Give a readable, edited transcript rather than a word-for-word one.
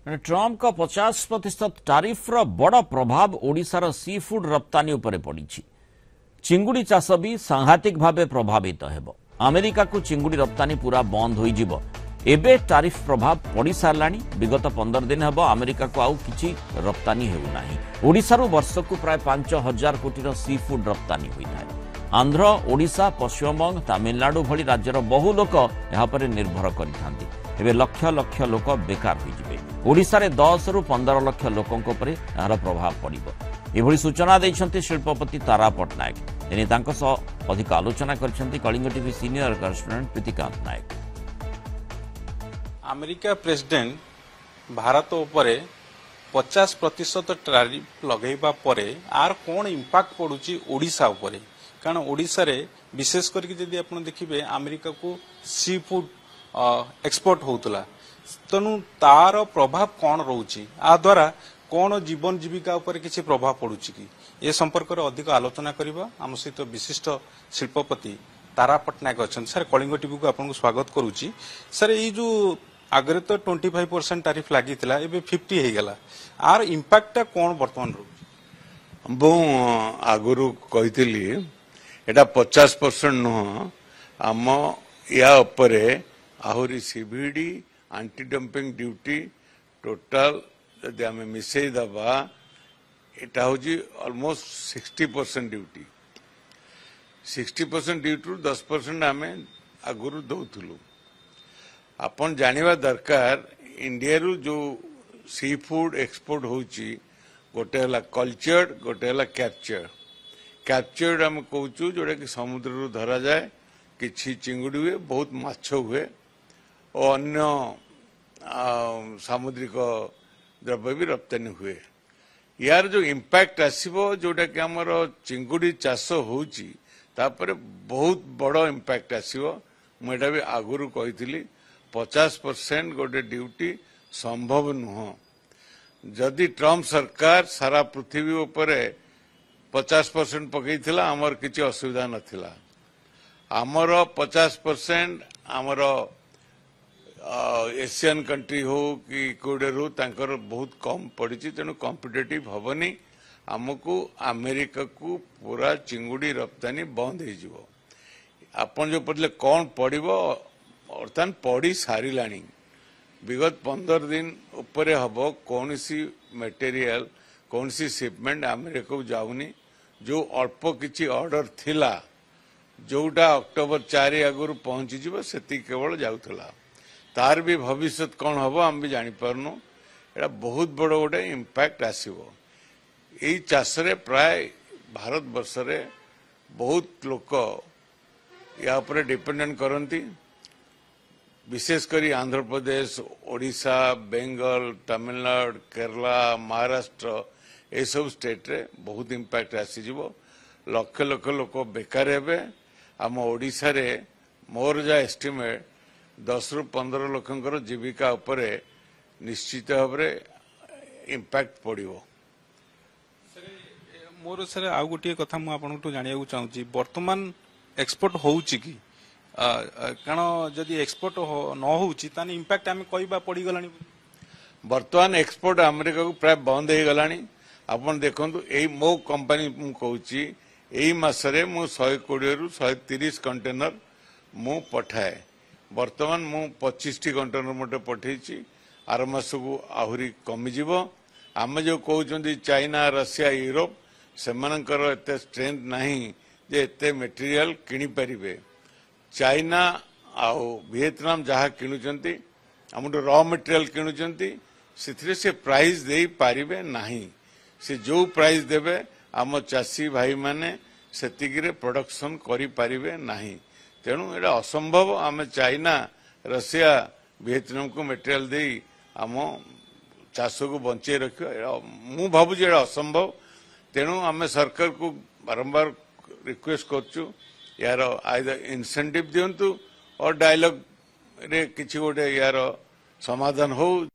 Trump का 50% टारिफ्र बड़ प्रभाव ओडिशार सी फुड रप्तानी उपरे पड़ी। चिंगुड़ी चाष भी सांघातिक भाव प्रभावित हेब। अमेरिका को चिंगुड़ी रप्तानी पूरा बंद हो एबे टारिफ प्रभाव पड़ सारा। विगत 15 दिन हेब अमेरिका को आउ किछि रप्तानी हेउना। ओडिशारु वर्षकु प्राय 5000 कोटी सी फुड रप्तानी होता है। आंध्र, ओडिशा, पश्चिमबंग, तमिलनाडु भली राज्यर बहु लोक यापर निर्भर करिथांती। एबे लक्ष लक्ष लोक बेकार होइजिबे। ओडिशारे 10 रु 15 लाख लोकंक उपरे यार प्रभाव पड़िबो। एभली सूचना दैछन्ति शिल्पपति तारा पटनायक। एने तांको सह अधिक आलोचना करछन्ति Kalinga TV senior correspondent Pritikant Nayak. America president Bharat उपरे 50% टैरिफ लगेबा परे आर कोन इंपैक्ट पडुची ओडिशा उपरे। कारण ओडिशा रे विशेष करके जदि आपण देखिबे अमेरिका को सी फूड एक्सपोर्ट होतला तनु तार प्रभाव कौन रोची आ द्वारा कौन जीवन जीविका ऊपर किसी प्रभाव पड़ुची कि ए संपर्क रे अधिक आलोचना करबा हम सहित विशिष्ट शिल्पपति तारा पटनायक अच्छा। सर कलिंग टीवी को आपको स्वागत करुच्ची। सर ये जो आगे तो 25% टैरिफ लगी एबे 50 हो गला आर इंपैक्ट कौन बर्तमान रोची? मु आगुरु कहितली एटा 50% नुह आम या उपरे आहुरी CVD anti dumping duty total जदि आम मिसई दबा एटा होजी ऑलमोस्ट 60% ड्यूटी। 60% ड्यूटी 10% आम आगुरु दौथुलु। आपन जानिबा दरकार इंडिया रु जो सी फूड एक्सपोर्ट होची गोटे हला कल्चर्ड गोटे हला कैप्चर। कैप्चर्ड आम कहूँ जोटा कि समुद्र रु धरा जाए किछि चिंगुड़ी हुए बहुत माछ हुए और अन्य सामुद्रिक द्रव्य भी रप्तानी हुए। यार जो इम्पैक्ट आसीबो जोटा कि हमर चिंगुड़ी चाष होची तापर बहुत बड़ इम्पैक्ट आसीबो। मुझे भी आगुरु कहितली 50% गोटे ड्यूटी संभव नुह। जदि ट्रम्प सरकार सारा पृथ्वी उपरे 50% पकईथिला आमर किछि असुविधा नथिला। आमर 50% आमर एशियन कंट्री हो कि कोडे हो तांकर बहुत कम पड़ी। तेणु कॉम्पिटिटिव हबनी आमको अमेरिका को पूरा चिंगुड़ी रप्तानी बंद हो। आपन जो पड़े कौन पड़ो अर्थान पड़ी सारिलाणी। विगत 15 दिन उपरे हब कौन सी मटेरियल कौन सी शिपमेंट अमेरिका को जाऊनी। जो अल्प किछि ऑर्डर थिला जोटा अक्टोबर 4 आगुरु पहुंची जीव सेति केवल जाउथला। तार भी भविष्य कौन हम आम भी जानी पारनु। एटा बहुत बड़ गोटे इम्पैक्ट आसीबो। एई चाषरे प्राय भारत वर्ष रे बहुत लोक या ऊपर डिपेंडेंट करती। विशेष करी आंध्र प्रदेश, ओडिशा, बेंगल, तमिलनाडु, केरला, महाराष्ट्र ए सब स्टेट रे बहुत इम्पैक्ट आसीजिवो। लक्ष लक्ष लोक बेकार हेबे। आम ओडिशा रे मोर जा एस्टिमेट 10 रु 15 लोकंकर जीविका उपरे निश्चित भाव इम्पैक्ट पड़ो। मोर सर आउ गोटे कथा मु आपन जानिया चाहूँगी वर्तमान एक्सपोर्ट होउची कि कारण जदि एक्सपोर्ट न होउची तानी इम्पैक्ट आमे कहबा पड़ी गलानी। वर्तमान एक्सपोर्ट अमेरिका को प्राय बंद हो गलानी। आपन देखंतु एई मो कंपनी मु कहूची एई मासरे मु 120 रु 130 कंटेनर मु पठाए। वर्तमान मु 25 कंटेनर मोटे पठेची। आर मास को आहुरी कमिजिवो। आमे जो कहउचंदी चाइना, रशिया, यूरोप सेमानकर एते स्ट्रेंथ नहीं जे एते मटेरियल किनी परिबे। चाइना आउ वियतनाम जहाँ किणुचंती हमर रॉ मटेरियल किणुचंती सिथिरे से प्राइस दे पारिबे नहीं। से जो प्राइस देबे आम चाषी भाई माने सेतिकिरे प्रोडक्शन करि पारिबे नहीं। तेणु एटा असंभव आम चाइना, रशिया, वियतनाम को मटेरियल दे आम चाष को बंचे रख मु भाबुची एटा असंभव। तेणु आम सरकार को बारंबार रिक्वेस्ट करचु यार आइदर इंसेंटिव दिंतु और डायलॉग रे किछि गोटे यार समाधान हो।